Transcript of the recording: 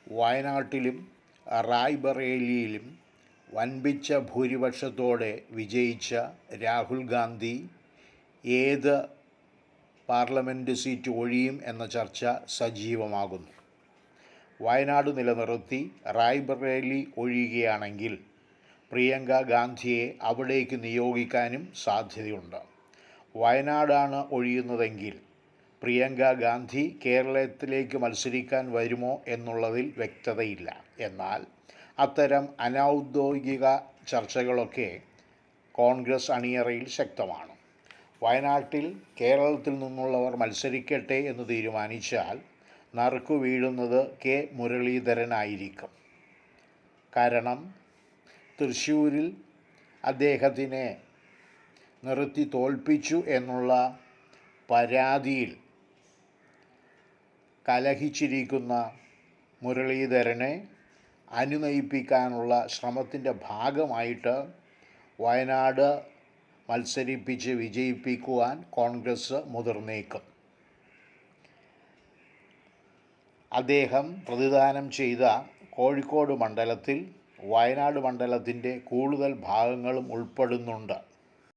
വയനാട്ടിലും റായ്ബറേലിയിലും വൻപിച്ച ഭൂരിപക്ഷത്തോടെ വിജയിച്ച രാഹുൽ ഗാന്ധി ഏത് പാർലമെൻറ്റ് സീറ്റ് ഒഴിയും എന്ന ചർച്ച സജീവമാകുന്നു. വയനാട് നിലനിർത്തി റായ്ബറേലി ഒഴിയുകയാണെങ്കിൽ പ്രിയങ്ക ഗാന്ധിയെ അവിടേക്ക് നിയോഗിക്കാനും സാധ്യതയുണ്ട്. വയനാടാണ് ഒഴിയുന്നതെങ്കിൽ പ്രിയങ്ക ഗാന്ധി കേരളത്തിലേക്ക് മത്സരിക്കാൻ വരുമോ എന്നുള്ളതിൽ വ്യക്തതയില്ല. എന്നാൽ അത്തരം അനൗദ്യോഗിക ചർച്ചകളൊക്കെ കോൺഗ്രസ് അണിയറയിൽ ശക്തമാണ്. വയനാട്ടിൽ കേരളത്തിൽ നിന്നുള്ളവർ മത്സരിക്കട്ടെ എന്ന് തീരുമാനിച്ചാൽ നറുക്കു വീഴുന്നത് കെ മുരളീധരനായിരിക്കും. കാരണം തൃശ്ശൂരിൽ അദ്ദേഹത്തിനെ നിർത്തി തോൽപ്പിച്ചു എന്നുള്ള പരാതിയിൽ കലഹിച്ചിരിക്കുന്ന മുരളീധരനെ അനുനയിപ്പിക്കാനുള്ള ശ്രമത്തിൻ്റെ ഭാഗമായിട്ട് വയനാട് മത്സരിപ്പിച്ച് വിജയിപ്പിക്കുവാൻ കോൺഗ്രസ് മുതിർന്നേക്കും. അദ്ദേഹം പ്രതിദാനം ചെയ്ത കോഴിക്കോട് മണ്ഡലത്തിൽ വയനാട് മണ്ഡലത്തിൻ്റെ കൂടുതൽ ഭാഗങ്ങളും ഉൾപ്പെടുന്നുണ്ട്.